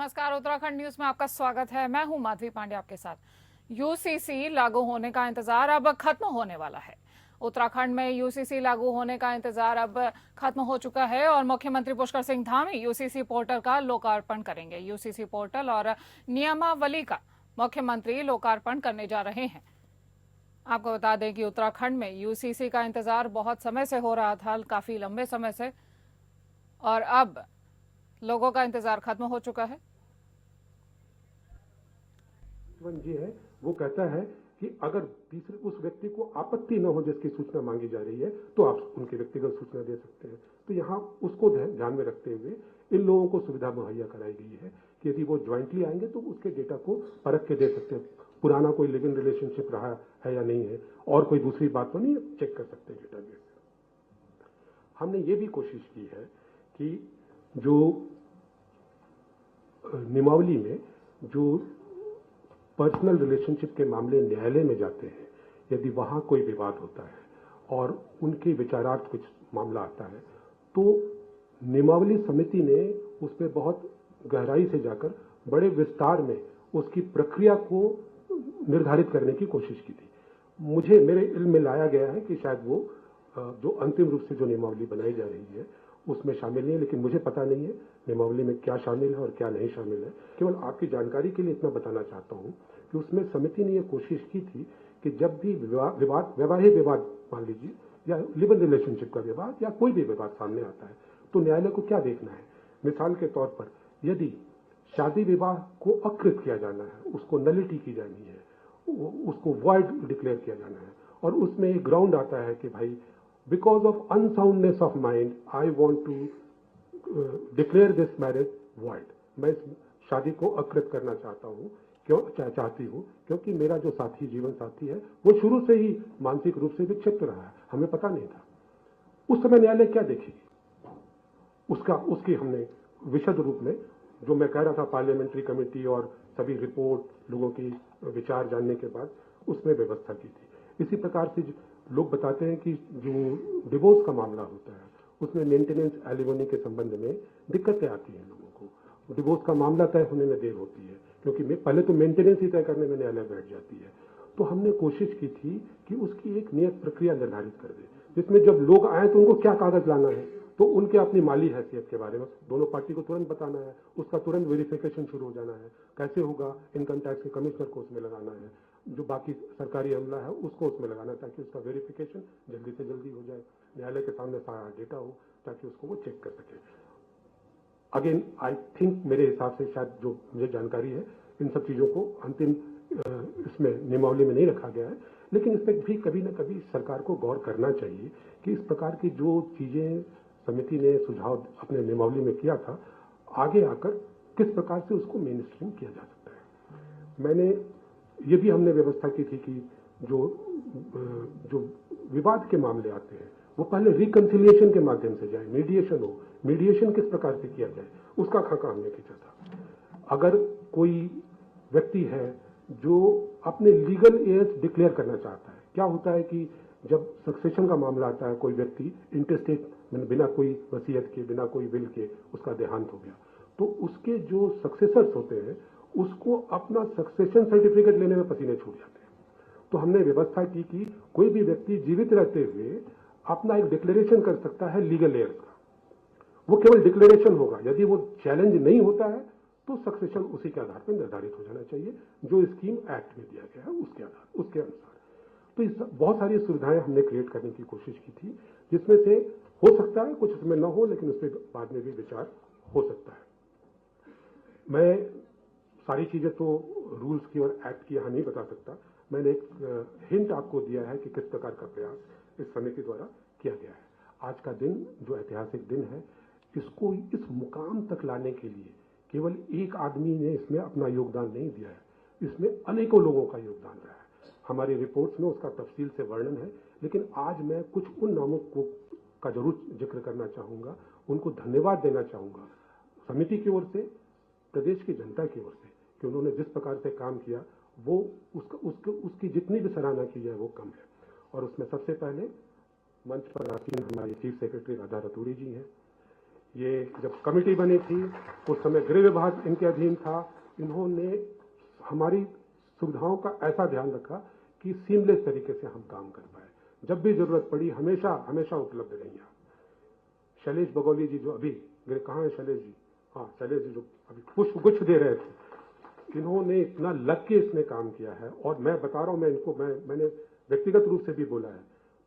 नमस्कार, उत्तराखंड न्यूज में आपका स्वागत है। मैं हूं माधवी पांडे आपके साथ। यूसीसी लागू होने का इंतजार अब खत्म होने वाला है। उत्तराखंड में यूसीसी लागू होने का इंतजार अब खत्म हो चुका है और मुख्यमंत्री पुष्कर सिंह धामी यूसीसी पोर्टल का लोकार्पण करेंगे। यूसीसी पोर्टल और नियमावली का मुख्यमंत्री लोकार्पण करने जा रहे हैं। आपको बता दें कि उत्तराखंड में यूसीसी का इंतजार बहुत समय से हो रहा था, काफी लंबे समय से, और अब लोगों का इंतजार खत्म हो चुका है। जी है, वो कहता है कि अगर तीसरे उस व्यक्ति को आपत्ति न हो जिसकी सूचना मांगी जा रही है तो आप उनकी व्यक्तिगत सूचना दे सकते हैं। तो यहाँ उसको ध्यान में रखते हुए इन लोगों को सुविधा मुहैया कराई गई है कि यदि वो ज्वाइंटली आएंगे तो उसके डेटा को परख के दे सकते हैं, पुराना कोई लिव इन रिलेशनशिप रहा है या नहीं है, और कोई दूसरी बात तो नहीं, चेक कर सकते हैं डेटाबेस से। हमने ये भी कोशिश की है कि जो नियमावली में जो पर्सनल रिलेशनशिप के मामले न्यायालय में जाते हैं, यदि वहां कोई विवाद होता है और उनके विचारार्थ कुछ मामला आता है तो नियमावली समिति ने उसमें बहुत गहराई से जाकर बड़े विस्तार में उसकी प्रक्रिया को निर्धारित करने की कोशिश की थी। मुझे मेरे इल्म में लाया गया है कि शायद वो जो अंतिम रूप से जो नियमावली बनाई जा रही है उसमें शामिल नहीं है, लेकिन मुझे पता नहीं है नियमावली में क्या शामिल है और क्या नहीं शामिल है। केवल आपकी जानकारी के लिए इतना बताना चाहता हूं कि उसमें समिति ने यह कोशिश की थी कि जब भी वैवाहिक विवाद मान लीजिए या लिव इन रिलेशनशिप का विवाद या कोई भी विवाद सामने आता है तो न्यायालय को क्या देखना है। मिसाल के तौर पर यदि शादी विवाह को अकृत किया जाना है, उसको नलिटी की जानी है, उसको वॉइड डिक्लेयर किया जाना है, और उसमें एक ग्राउंड आता है कि भाई because of unsoundness of mind I want to declare this marriage void, मैं इस शादी को अकृत करना चाहता हूं, चाहती हूं क्योंकि मेरा जो साथी जीवन साथी है वो शुरू से ही मानसिक रूप से विक्षिप्त रहा है, हमें पता नहीं था। उस समय न्यायालय क्या देखेगी उसकी हमने विशद रूप में, जो मैं कह रहा था, पार्लियामेंट्री कमेटी और सभी रिपोर्ट लोगों की विचार जानने के बाद उसमें व्यवस्था की थी। इसी प्रकार से लोग बताते हैं कि जो डिवोर्स का मामला होता है उसमें मेंटेनेंस एलिमनी के संबंध में दिक्कतें आती हैं लोगों को। डिवोर्स का मामला तय होने में देर होती है क्योंकि पहले तो मेंटेनेंस ही तय करने में न्यायालय बैठ जाती है। तो हमने कोशिश की थी कि उसकी एक नियत प्रक्रिया निर्धारित कर दे जिसमें जब लोग आए तो उनको क्या कागज लाना है, तो उनके अपनी माली हैसियत के बारे में दोनों पार्टी को तुरंत बताना है, उसका तुरंत वेरिफिकेशन शुरू हो जाना है, कैसे होगा, इनकम टैक्स के कमिश्नर को उसमें लगाना है, जो बाकी सरकारी अमला है उसको उसमें लगाना है ताकि उसका वेरिफिकेशन जल्दी से जल्दी हो जाए, न्यायालय के सामने सारा डेटा हो ताकि उसको वो चेक कर सके। अगेन आई थिंक मेरे हिसाब से शायद जो मुझे जानकारी है इन सब चीजों को अंतिम इसमें नियमावली में नहीं रखा गया है, लेकिन इस पर भी कभी न कभी सरकार को गौर करना चाहिए कि इस प्रकार की जो चीजें समिति ने सुझाव अपने नियमावली में किया था आगे आकर किस प्रकार से उसको मेन स्ट्रीम किया जा सकता है। ये भी हमने व्यवस्था की थी कि जो विवाद के मामले आते हैं वो पहले रिकंसिलिएशन के माध्यम से जाए, मीडिएशन हो, मीडिएशन किस प्रकार से किया जाए उसका खाका हमने खींचा था। अगर कोई व्यक्ति है जो अपने लीगल एज डिक्लेयर करना चाहता है, क्या होता है कि जब सक्सेशन का मामला आता है, कोई व्यक्ति इंटेस्टेट बिना कोई वसीयत के, बिना कोई विल के उसका देहांत हो गया, तो उसके जो सक्सेसर्स होते हैं उसको अपना सक्सेशन सर्टिफिकेट लेने में पसीने छूट जाते हैं। तो हमने व्यवस्था की कि कोई भी व्यक्ति जीवित रहते हुए अपना एक डिक्लेरेशन कर सकता है लीगल एयर्स का। वो केवल डिक्लेरेशन होगा, यदि वो चैलेंज नहीं होता है तो सक्सेशन उसी के आधार पर निर्धारित हो जाना चाहिए जो स्कीम एक्ट में दिया गया है उसके अनुसार। तो इस बहुत सारी सुविधाएं हमने क्रिएट करने की कोशिश की थी, जिसमें से हो सकता है कुछ इसमें न हो, लेकिन उस पर बाद में भी विचार हो सकता है। मैं सारी चीजें तो रूल्स की और एक्ट की यहाँ नहीं बता सकता, मैंने एक हिंट आपको दिया है कि किस प्रकार का प्रयास इस समिति द्वारा किया गया है। आज का दिन जो ऐतिहासिक दिन है, इसको इस मुकाम तक लाने के लिए केवल एक आदमी ने इसमें अपना योगदान नहीं दिया है, इसमें अनेकों लोगों का योगदान रहा है। हमारी रिपोर्ट्स में उसका तफसील से वर्णन है, लेकिन आज मैं कुछ उन नामों का जरूर जिक्र करना चाहूंगा, उनको धन्यवाद देना चाहूंगा समिति की ओर से, प्रदेश की जनता की ओर से, कि उन्होंने जिस प्रकार से काम किया वो उसकी जितनी भी सराहना की जाए वो कम है। और उसमें सबसे पहले मंच पर आसीन हमारे चीफ सेक्रेटरी राधा रतूड़ी जी हैं, ये जब कमेटी बनी थी उस समय गृह विभाग इनके अधीन था। इन्होंने हमारी सुविधाओं का ऐसा ध्यान रखा कि सीमलेस तरीके से हम काम कर पाए। जब भी जरूरत पड़ी हमेशा हमेशा उपलब्ध रही। शैलेश बगौली जी जो अभी कहाँ है शैलेश जी? हाँ, शैलेश जी जो अभी पुष्प गुच्छ दे रहे थे, इन्होंने इतना लग के इसने काम किया है। और मैं बता रहा हूं, मैं इनको मैंने व्यक्तिगत रूप से भी बोला है,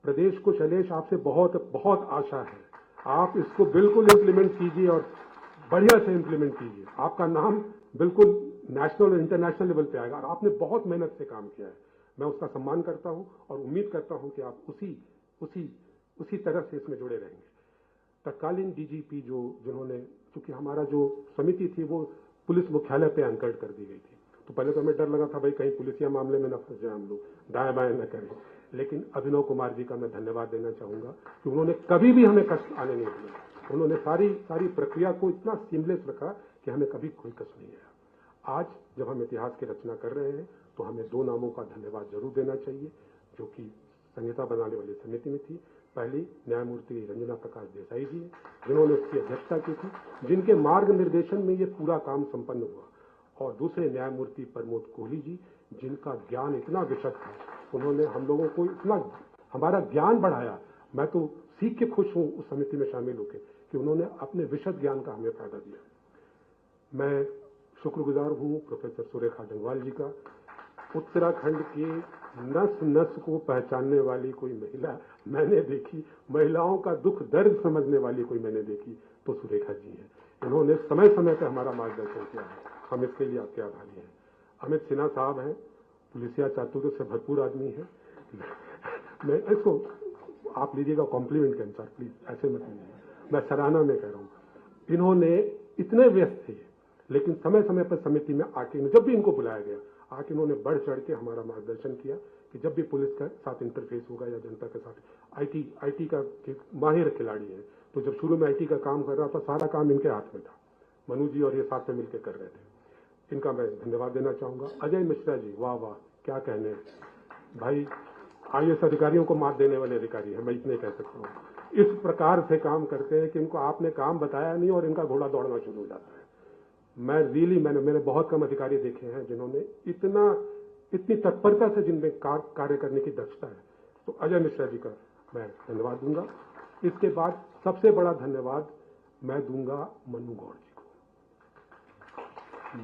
प्रदेश को शैलेश आपसे बहुत बहुत आशा है। आप इसको बिल्कुल इम्प्लीमेंट कीजिए और बढ़िया से इम्प्लीमेंट कीजिए। आपका नाम बिल्कुल नेशनल और इंटरनेशनल लेवल पे आएगा। और आपने बहुत मेहनत से काम किया है, मैं उसका सम्मान करता हूं और उम्मीद करता हूं कि आप उसी तरह से इसमें जुड़े रहेंगे। तत्कालीन डीजीपी जिन्होंने, चूंकि हमारा जो समिति थी वो पुलिस मुख्यालय पे एंकर्ड कर दी गई थी, तो पहले तो हमें डर लगा था भाई कहीं पुलिसिया मामले में न फंस जाए, हम लोग दाएं बाएं न करें। लेकिन अभिनव कुमार जी का मैं धन्यवाद देना चाहूंगा कि उन्होंने कभी भी हमें कष्ट आने नहीं दिया। उन्होंने सारी प्रक्रिया को इतना सीमलेस रखा कि हमें कभी कोई कष्ट नहीं आया। आज जब हम इतिहास की रचना कर रहे हैं तो हमें दो नामों का धन्यवाद जरूर देना चाहिए जो कि संहिता बनाने वाली समिति में थी। पहली न्यायमूर्ति रंजना प्रकाश देसाई जी, जिन्होंने इसकी अध्यक्षता की थी, जिनके मार्गनिर्देशन में ये पूरा काम संपन्न हुआ। और दूसरे न्यायमूर्ति प्रमोद कोहली जी, जिनका ज्ञान इतना विशद था, उन्होंने हम लोगों को इतना हमारा ज्ञान बढ़ाया। मैं तो सीख के खुश हूं उस समिति में शामिल होकर कि उन्होंने अपने विशद ज्ञान का हमें फायदा दिया। मैं शुक्रगुजार हूं प्रोफेसर सुरेखा डंगवाल जी का। उत्तराखंड के नस नस को पहचानने वाली कोई महिला मैंने देखी, महिलाओं का दुख दर्द समझने वाली कोई मैंने देखी तो सुरेखा जी हैं। इन्होंने समय समय पर हमारा मार्गदर्शन किया है, हम इसके लिए आपके आभारी हैं। अमित सिन्हा साहब हैं, पुलिसिया चातुर्य से भरपूर आदमी है। मैं इसको आप लीजिएगा कॉम्प्लीमेंट के अनुसार, प्लीज ऐसे मत लीजिएगा, मैं सराहना में कह रहा हूँ। इन्होंने इतने व्यस्त थे लेकिन समय समय पर समिति में आके, जब भी इनको बुलाया गया, आके इन्होंने बढ़ चढ़ के हमारा मार्गदर्शन किया कि जब भी पुलिस के साथ इंटरफेस होगा या जनता के साथ। आईटी का माहिर खिलाड़ी है, तो जब शुरू में आईटी का काम कर रहा था सारा काम इनके हाथ में था। मनु जी और ये साथ में मिलकर कर रहे थे। इनका मैं धन्यवाद देना चाहूंगा। अजय मिश्रा जी, वाह वाह, क्या कहने भाई, आईएएस अधिकारियों को मात देने वाले अधिकारी है, मैं इतने कह सकता हूँ। इस प्रकार से काम करते हैं कि इनको आपने काम बताया नहीं और इनका घोड़ा दौड़ना शुरू हो जाता है। मैंने बहुत कम अधिकारी देखे हैं जिन्होंने इतनी तत्परता से जिनमें कार्य करने की दक्षता है। तो अजय मिश्रा जी का मैं धन्यवाद दूंगा। इसके बाद सबसे बड़ा धन्यवाद मैं दूंगा मनु गौड़ जी को।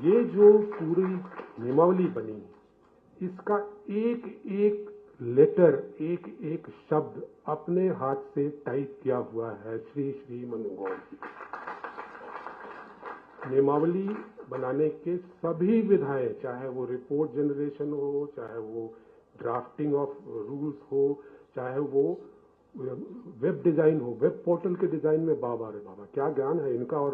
ये जो पूरी नियमावली बनी, इसका एक एक लेटर, एक एक शब्द अपने हाथ से टाइप किया हुआ है श्री मनु गौड़ जी। नियमावली बनाने के सभी विधाएं, चाहे वो रिपोर्ट जनरेशन हो, चाहे वो ड्राफ्टिंग ऑफ रूल्स हो, चाहे वो वेब डिजाइन हो, वेब पोर्टल के डिजाइन में बाबा रे बाबा क्या ज्ञान है इनका और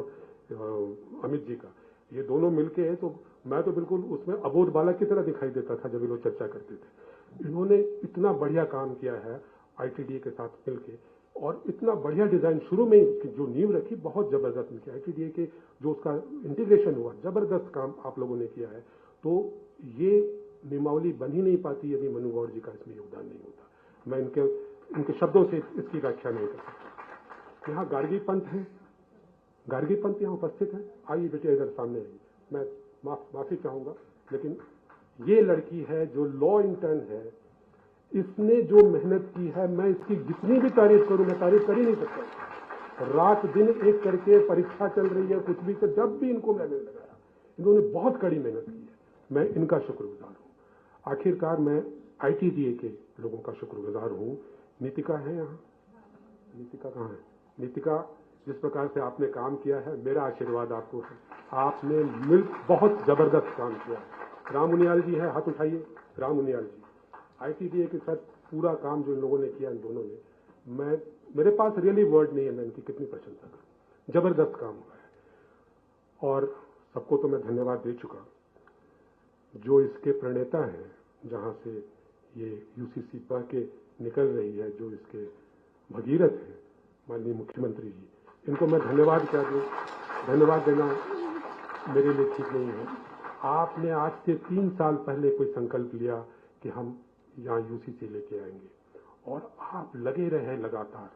अमित जी का। ये दोनों मिलके है तो मैं तो बिल्कुल उसमें अबोध बालक की तरह दिखाई देता था जब ये लोग चर्चा करते थे। इन्होंने इतना बढ़िया काम किया है आईटीडीए के साथ मिलके, और इतना बढ़िया डिजाइन शुरू में जो नींव रखी बहुत जबरदस्त मिलती है। आईटीडीए के जो उसका इंटीग्रेशन हुआ, जबरदस्त काम आप लोगों ने किया है। तो ये नियमावली बन ही नहीं पाती यदि मनु गौड़ जी का इसमें योगदान नहीं होता। मैं इनके शब्दों से इसकी व्याख्या नहीं कर सकता। यहाँ गार्गी पंत है, गार्गी पंत यहाँ उपस्थित है, आइए बेटे इधर सामने आइए। मैं माफी चाहूंगा, लेकिन ये लड़की है जो लॉ इंटर्न है, इसने जो मेहनत की है मैं इसकी जितनी भी तारीफ करूं मैं तारीफ कर ही नहीं सकता। रात दिन एक करके परीक्षा चल रही है कुछ भी, तो जब भी इनको मैंने लगाया, इन्होंने बहुत कड़ी मेहनत की है, मैं इनका शुक्रगुजार हूं। आखिरकार मैं आईटीडीए के लोगों का शुक्रगुजार हूं। नीतिका है यहाँ, नीतिका कहाँ है? नीतिका, जिस प्रकार से आपने काम किया है, मेरा आशीर्वाद आपको है। आपने बहुत जबरदस्त काम किया है। राम उनियाल जी है, हाथ उठाइए। राम उनियाल जी, आईटीडीए के साथ पूरा काम जो इन लोगों ने किया, इन दोनों ने, मेरे पास रियली वर्ड नहीं है मैं इनकी कितनी प्रशंसा करूं। जबरदस्त काम हुआ है। और सबको तो मैं धन्यवाद दे चुका। जो इसके प्रणेता हैं, जहां से ये यूसीसी पढ़ के निकल रही है, जो इसके भगीरथ हैं, माननीय मुख्यमंत्री जी, इनको मैं धन्यवाद क्या दूं। धन्यवाद देना मेरे लिए ठीक नहीं है। आपने आज से 3 साल पहले कोई संकल्प लिया कि हम यहाँ यूसीसी लेके आएंगे, और आप लगे रहे लगातार,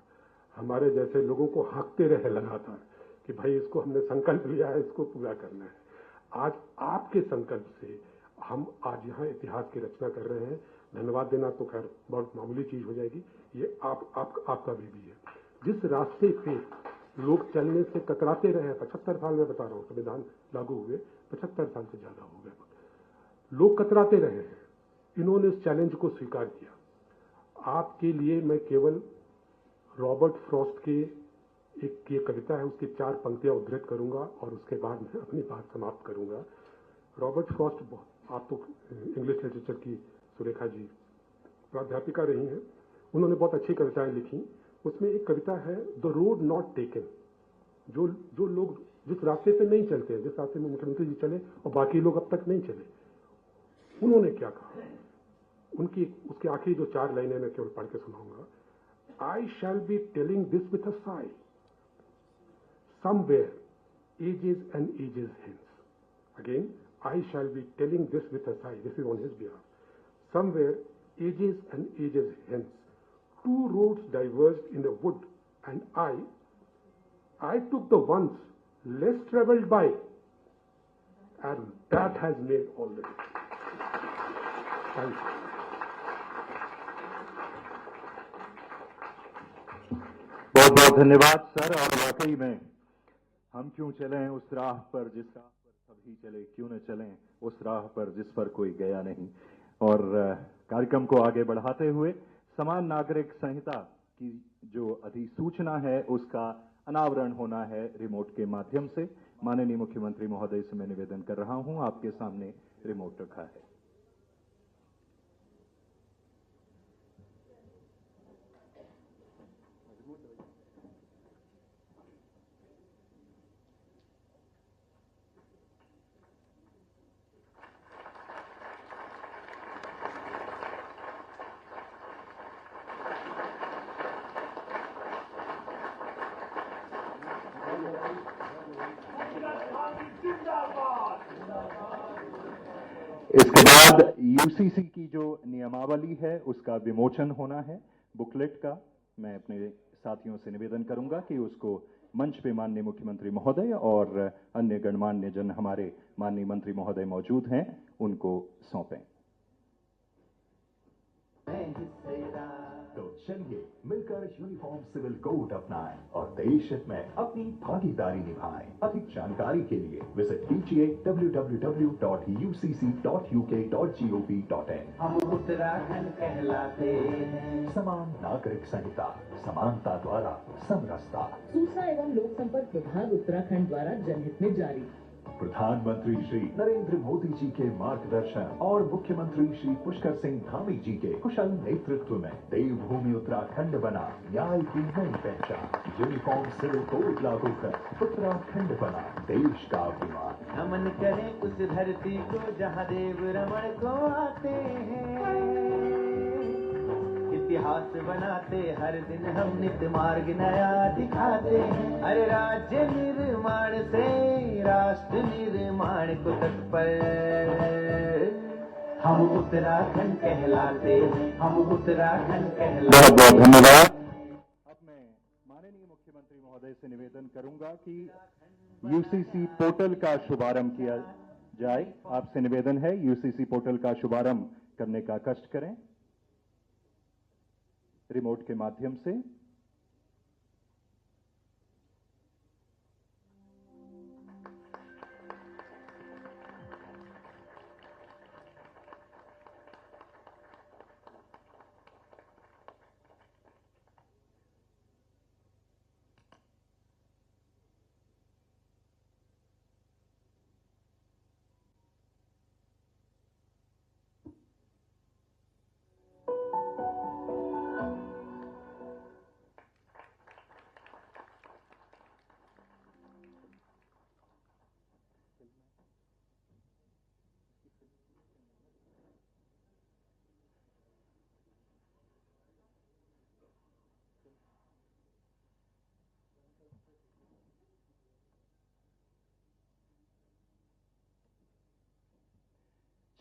हमारे जैसे लोगों को हाँकते रहे लगातार कि भाई इसको हमने संकल्प लिया है, इसको पूरा करना है। आज आपके संकल्प से हम आज यहाँ इतिहास की रचना कर रहे हैं। धन्यवाद देना तो खैर बहुत मामूली चीज हो जाएगी, ये आपका भी है। जिस रास्ते पे लोग चलने से कतराते रहे, 75 साल में बता रहा हूँ, संविधान लागू हुए 75 साल से ज्यादा हो गए, लोग कतराते रहे हैं, इन्होंने इस चैलेंज को स्वीकार किया। आपके लिए मैं केवल रॉबर्ट फ्रॉस्ट के एक ये कविता है, उसकी 4 पंक्तियां उद्धृत करूंगा और उसके बाद मैं अपनी बात समाप्त करूंगा। रॉबर्ट फ्रॉस्ट, आप तो इंग्लिश लिटरेचर की सुरेखा जी प्राध्यापिका रही हैं, उन्होंने बहुत अच्छी कविताएं लिखी। उसमें एक कविता है, द रोड नॉट टेकन। जो लोग जिस रास्ते पे नहीं चलते हैं, जिस रास्ते में मुख्यमंत्री जी चले और बाकी लोग अब तक नहीं चले, उन्होंने क्या कहा, उसकी आखिरी जो 4 लाइनें मैं केवल पढ़ के सुनाऊंगा। I shall be telling this with a sigh, somewhere ages and ages hence. Again, I shall be telling this with a sigh. This is on his behalf. Somewhere ages and ages hence, 2 roads diverged in the wood, and I took the ones less traveled by, and that has made all the difference. Thank you. बहुत बहुत धन्यवाद sir. और वाकई में हम क्यों चलें उस राह पर जिस राह पर सभी चले, क्यों न चलें उस राह पर जिस पर कोई गया नहीं। और कार्यक्रम को आगे बढ़ाते हुए समान नागरिक संहिता की जो अधिसूचना है उसका अनावरण होना है रिमोट के माध्यम से। माननीय मुख्यमंत्री महोदय से मैं निवेदन कर रहा हूं, आपके सामने रिमोट रखा है। इसके बाद यूसीसी की जो नियमावली है उसका विमोचन होना है, बुकलेट का। मैं अपने साथियों से निवेदन करूंगा कि उसको मंच पे माननीय मुख्यमंत्री महोदय और अन्य गणमान्य जन, हमारे माननीय मंत्री महोदय मौजूद हैं, उनको सौंपें। तो चलिए मिलकर यूनिफॉर्म सिविल कोड अपनाएं और देश हित में अपनी भागीदारी निभाएं। अधिक जानकारी के लिए विजिट कीजिए www.ucc.uk.gov.in। हम उत्तराखंड कहलाते हैं। समान नागरिक संहिता, समानता द्वारा समरसता। सूचना एवं लोक संपर्क विभाग उत्तराखंड द्वारा जनहित में जारी। प्रधानमंत्री श्री नरेंद्र मोदी जी के मार्गदर्शन और मुख्यमंत्री श्री पुष्कर सिंह धामी जी के कुशल नेतृत्व में देवभूमि उत्तराखंड बना न्याय की नई पहचान। यूनिफॉर्म सिविल कोड लागू कर उत्तराखंड बना देश का अभिमान। नमन करें उस धरती को जहाँ देव रमण को आते हैं। इतिहास बनाते हर दिन हम नित मार्ग नया दिखाते हैं। अरे राज्य निर्माण से राष्ट्र निर्माण को तत्पर हम उत्तराखंड कहलाते हैं। हम उत्तराखंड कहलाते हैं। बहुत बहुत धन्यवाद। अब मैं माननीय मुख्यमंत्री महोदय से निवेदन करूंगा कि यूसीसी पोर्टल का शुभारंभ किया जाए। आपसे निवेदन है, यूसीसी पोर्टल का शुभारंभ करने का कष्ट करें रिमोट के माध्यम से।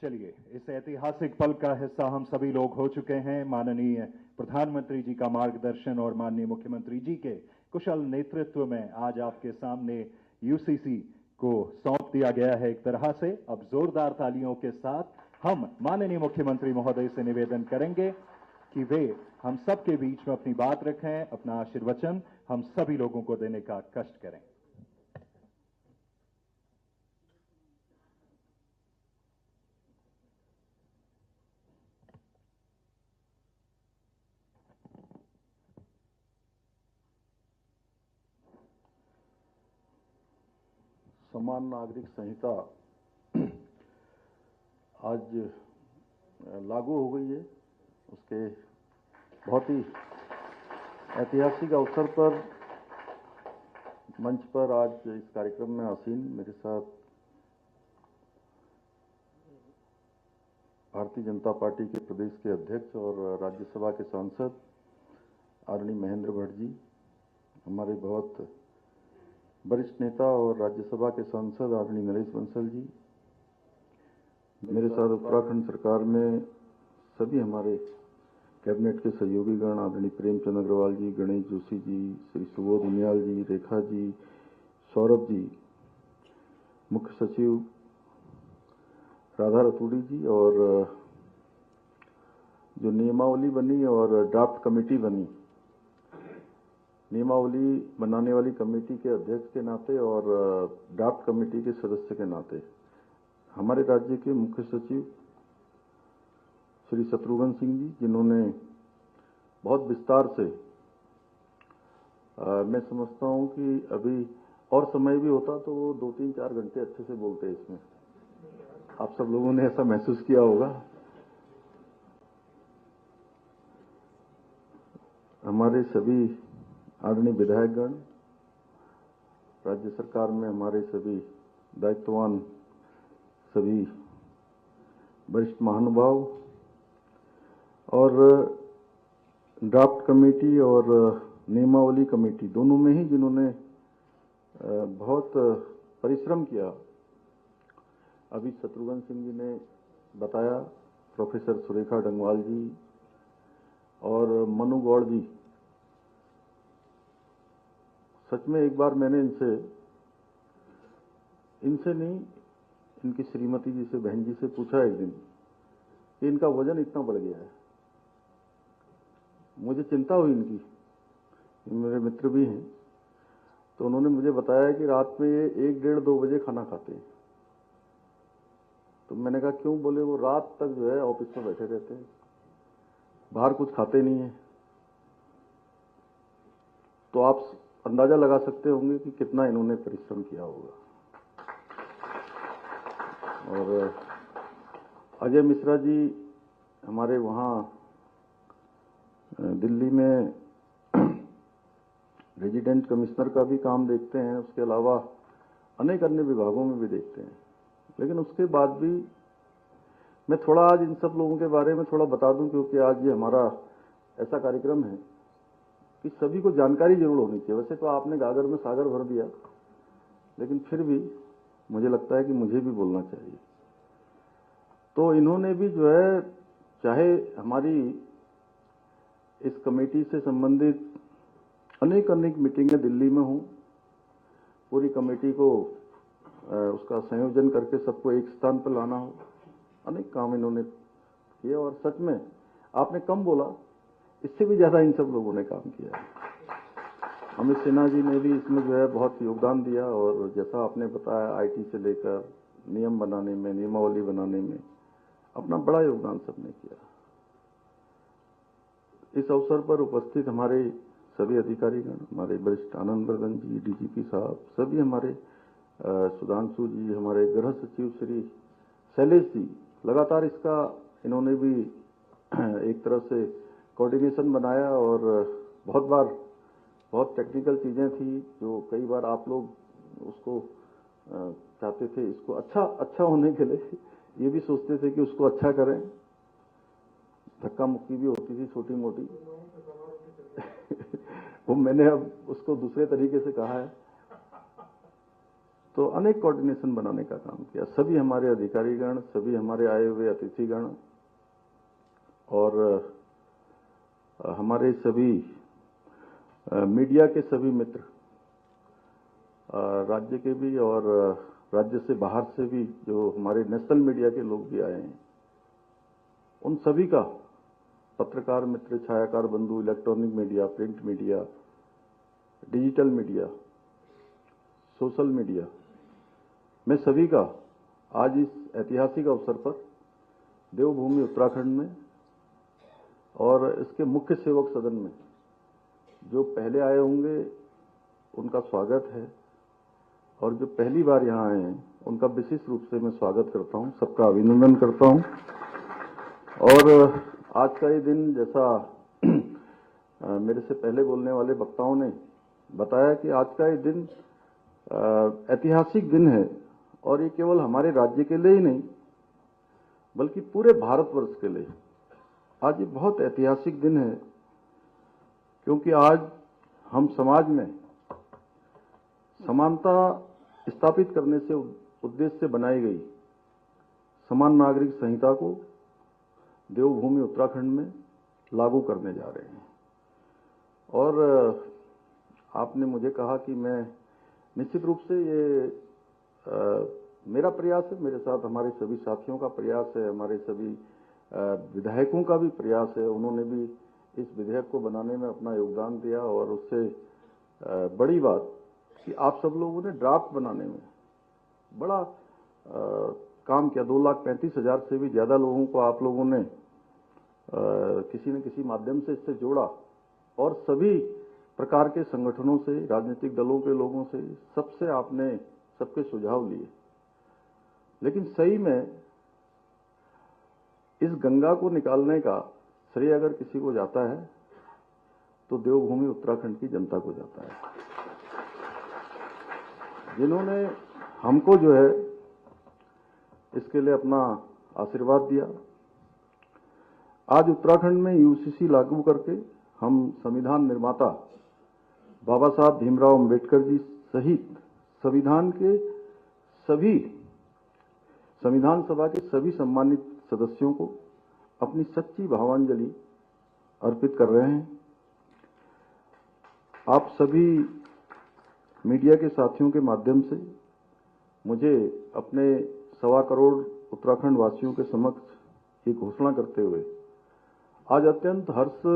चलिए, इस ऐतिहासिक पल का हिस्सा हम सभी लोग हो चुके हैं। माननीय प्रधानमंत्री जी का मार्गदर्शन और माननीय मुख्यमंत्री जी के कुशल नेतृत्व में आज आपके सामने यूसीसी को सौंप दिया गया है। एक तरह से अब जोरदार तालियों के साथ हम माननीय मुख्यमंत्री महोदय से निवेदन करेंगे कि वे हम सबके बीच में अपनी बात रखें, अपना आशीर्वचन हम सभी लोगों को देने का कष्ट करें। समान नागरिक संहिता आज लागू हो गई है। उसके बहुत ही ऐतिहासिक अवसर पर मंच पर आज इस कार्यक्रम में आसीन मेरे साथ भारतीय जनता पार्टी के प्रदेश के अध्यक्ष और राज्यसभा के सांसद आदरणीय महेंद्र भट्ट जी, हमारे बहुत वरिष्ठ नेता और राज्यसभा के सांसद आदरणीय नरेश बंसल जी, मेरे साथ उत्तराखंड सरकार में सभी हमारे कैबिनेट के सहयोगी गण आदरणीय प्रेमचंद अग्रवाल जी, गणेश जोशी जी, श्री सुबोध उनियाल जी, रेखा जी, सौरभ जी, मुख्य सचिव राधा रतूड़ी जी, और जो नियमावली बनी और ड्राफ्ट कमेटी बनी, नियमावली बनाने वाली कमेटी के अध्यक्ष के नाते और ड्राफ्ट कमेटी के सदस्य के नाते हमारे राज्य के मुख्य सचिव श्री शत्रुघ्न सिंह जी, जिन्होंने बहुत विस्तार से मैं समझता हूं कि अभी और समय भी होता तो वो 2-3-4 घंटे अच्छे से बोलते हैं। इसमें आप सब लोगों ने ऐसा महसूस किया होगा। हमारे सभी आदरणीय विधायकगण, राज्य सरकार में हमारे सभी दायित्ववान सभी वरिष्ठ महानुभाव और ड्राफ्ट कमेटी और नियमावली कमेटी दोनों में ही जिन्होंने बहुत परिश्रम किया। अभी शत्रुघ्न सिंह जी ने बताया, प्रोफेसर सुरेखा डंगवाल जी और मनु गौड़ जी, सच में एक बार मैंने इनसे नहीं, इनकी श्रीमती जी से, बहन जी से पूछा एक दिन कि इनका वजन इतना बढ़ गया है। मुझे चिंता हुई इनकी, मेरे मित्र भी हैं, तो उन्होंने मुझे बताया कि रात में ये 1-1.5-2 बजे खाना खाते हैं। तो मैंने कहा क्यों? बोले वो रात तक जो है ऑफिस में बैठे रहते हैं, बाहर कुछ खाते नहीं है। तो आप अंदाजा लगा सकते होंगे कि कितना इन्होंने परिश्रम किया होगा। और अजय मिश्रा जी हमारे वहाँ दिल्ली में रेजिडेंट कमिश्नर का भी काम देखते हैं, उसके अलावा अनेक अन्य विभागों में भी देखते हैं। लेकिन उसके बाद भी मैं थोड़ा आज इन सब लोगों के बारे में थोड़ा बता दूं, क्योंकि आज ये हमारा ऐसा कार्यक्रम है कि सभी को जानकारी जरूर होनी चाहिए। वैसे तो आपने गागर में सागर भर दिया, लेकिन फिर भी मुझे लगता है कि मुझे भी बोलना चाहिए। तो इन्होंने भी जो है, चाहे हमारी इस कमेटी से संबंधित अनेक मीटिंगें दिल्ली में हों, पूरी कमेटी को उसका संयोजन करके सबको एक स्थान पर लाना हो, अनेक काम इन्होंने किया। और सच में आपने कम बोला, इससे भी ज्यादा इन सब लोगों ने काम किया है। अमित सिन्हा जी ने भी इसमें जो है बहुत योगदान दिया, और जैसा आपने बताया आईटी से लेकर नियम बनाने में, नियमावली बनाने में अपना बड़ा योगदान सबने किया। इस अवसर पर उपस्थित हमारे सभी अधिकारीगण, हमारे वरिष्ठ आनंद वर्धन जी, डीजीपी साहब, सभी हमारे सुधांशु जी, हमारे गृह सचिव श्री शैलेश जी, लगातार इसका इन्होंने भी एक तरह से कोऑर्डिनेशन बनाया। और बहुत टेक्निकल चीजें थी जो कई बार आप लोग उसको चाहते थे, इसको अच्छा होने के लिए ये भी सोचते थे कि उसको अच्छा करें। धक्का मुक्की भी होती थी छोटी मोटी वो मैंने अब उसको दूसरे तरीके से कहा है। तो अनेक कोऑर्डिनेशन बनाने का काम किया। सभी हमारे अधिकारीगण, सभी हमारे आए हुए अतिथिगण और हमारे सभी मीडिया के सभी मित्र, राज्य के भी और राज्य से बाहर से भी जो हमारे नेशनल मीडिया के लोग भी आए हैं, उन सभी का, पत्रकार मित्र, छायाकार बंधु, electronic media, print media, digital media, social media, मैं सभी का आज इस ऐतिहासिक अवसर पर देवभूमि उत्तराखंड में और इसके मुख्य सेवक सदन में जो पहले आए होंगे उनका स्वागत है, और जो पहली बार यहाँ आए हैं उनका विशेष रूप से मैं स्वागत करता हूँ, सबका अभिनंदन करता हूँ। और आज का ये दिन, जैसा मेरे से पहले बोलने वाले वक्ताओं ने बताया कि आज का ये दिन ऐतिहासिक दिन है, और ये केवल हमारे राज्य के लिए ही नहीं बल्कि पूरे भारतवर्ष के लिए आज ये बहुत ऐतिहासिक दिन है, क्योंकि आज हम समाज में समानता स्थापित करने से उद्देश्य से बनाई गई समान नागरिक संहिता को देवभूमि उत्तराखंड में लागू करने जा रहे हैं। और आपने मुझे कहा कि मैं निश्चित रूप से ये मेरा प्रयास है, मेरे साथ हमारे सभी साथियों का प्रयास है, हमारे सभी विधायकों का भी प्रयास है। उन्होंने भी इस विधेयक को बनाने में अपना योगदान दिया, और उससे बड़ी बात कि आप सब लोगों ने ड्राफ्ट बनाने में बड़ा काम किया। 2,35,000 से भी ज्यादा लोगों को आप लोगों ने किसी न किसी माध्यम से इससे जोड़ा, और सभी प्रकार के संगठनों से, राजनीतिक दलों के लोगों से, सबसे आपने सबके सुझाव लिए। लेकिन सही में इस गंगा को निकालने का श्रेय अगर किसी को जाता है तो देवभूमि उत्तराखंड की जनता को जाता है, जिन्होंने हमको जो है इसके लिए अपना आशीर्वाद दिया। आज उत्तराखंड में यूसीसी लागू करके हम संविधान निर्माता बाबा साहब भीमराव अंबेडकर जी सहित संविधान सभा के सभी सम्मानित सदस्यों को अपनी सच्ची भावांजलि अर्पित कर रहे हैं। आप सभी मीडिया के साथियों के माध्यम से मुझे अपने 1.25 करोड़ उत्तराखंड वासियों के समक्ष ये घोषणा करते हुए आज अत्यंत हर्ष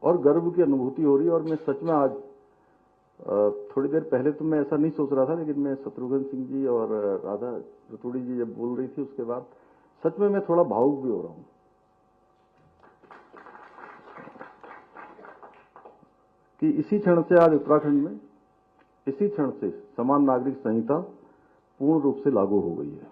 और गर्व की अनुभूति हो रही है। और मैं सच में आज थोड़ी देर पहले तो मैं ऐसा नहीं सोच रहा था, लेकिन मैं शत्रुघ्न सिंह जी और राधा रतूड़ी जी जब बोल रही थी उसके बाद सच में मैं थोड़ा भावुक भी हो रहा हूं कि इसी क्षण से आज उत्तराखंड में, इसी क्षण से समान नागरिक संहिता पूर्ण रूप से लागू हो गई है,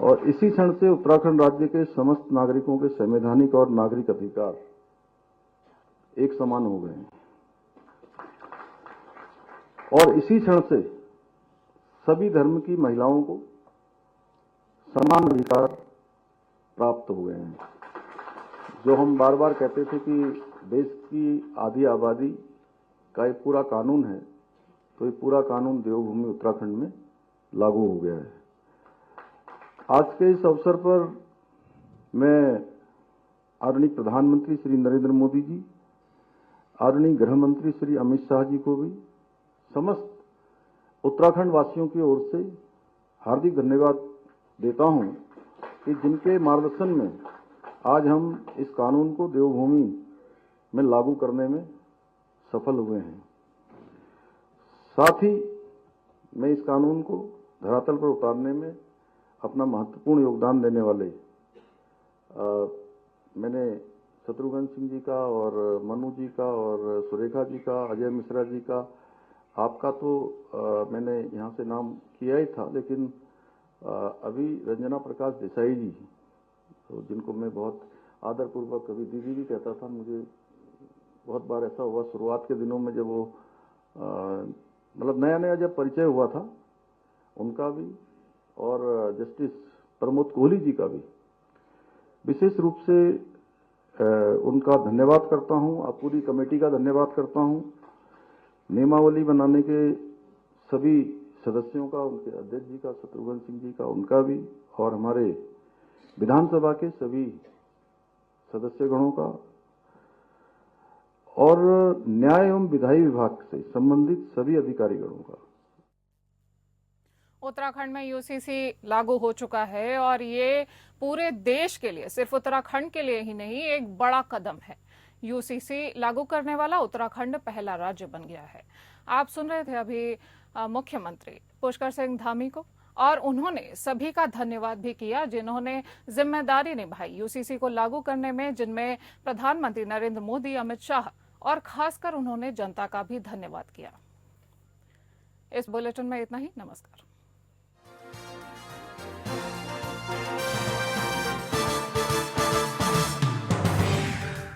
और इसी क्षण से उत्तराखंड राज्य के समस्त नागरिकों के संवैधानिक और नागरिक अधिकार एक समान हो गए हैं, और इसी क्षण से सभी धर्म की महिलाओं को समान अधिकार प्राप्त हो गए हैं। जो हम बार बार कहते थे कि देश की आधी आबादी का एक पूरा कानून है, तो ये पूरा कानून देवभूमि उत्तराखंड में लागू हो गया है। आज के इस अवसर पर मैं आदरणीय प्रधानमंत्री श्री नरेंद्र मोदी जी, आदरणीय गृह मंत्री श्री अमित शाह जी को भी समस्त उत्तराखंड वासियों की ओर से हार्दिक धन्यवाद देता हूं कि जिनके मार्गदर्शन में आज हम इस कानून को देवभूमि में लागू करने में सफल हुए हैं। साथ ही मैं इस कानून को धरातल पर उतारने में अपना महत्वपूर्ण योगदान देने वाले मैंने शत्रुघ्न सिंह जी का और मनु जी का और सुरेखा जी का, अजय मिश्रा जी का, आपका तो मैंने यहाँ से नाम किया ही था, लेकिन अभी रंजना प्रकाश देसाई जी, तो जिनको मैं बहुत आदरपूर्वक कभी दीदी भी कहता था, मुझे बहुत बार ऐसा हुआ शुरुआत के दिनों में जब वो मतलब नया नया जब परिचय हुआ था, उनका भी, और जस्टिस प्रमोद कोहली जी का भी विशेष रूप से उनका धन्यवाद करता हूं। आप पूरी कमेटी का धन्यवाद करता हूं नियमावली बनाने के सभी सदस्यों का, उनके अध्यक्ष जी का, शत्रुघ्न सिंह जी का, उनका भी, और हमारे विधानसभा के सभी सदस्यगणों का, और न्याय एवं विधायी विभाग से संबंधित सभी अधिकारीगणों का। उत्तराखंड में यूसीसी लागू हो चुका है और ये पूरे देश के लिए, सिर्फ उत्तराखंड के लिए ही नहीं, एक बड़ा कदम है। यूसीसी लागू करने वाला उत्तराखंड पहला राज्य बन गया है। आप सुन रहे थे अभी मुख्यमंत्री पुष्कर सिंह धामी को, और उन्होंने सभी का धन्यवाद भी किया जिन्होंने जिम्मेदारी निभाई यूसीसी को लागू करने में, जिनमें प्रधानमंत्री नरेंद्र मोदी, अमित शाह और खासकर उन्होंने जनता का भी धन्यवाद किया। इस बुलेटिन में इतना ही। नमस्कार।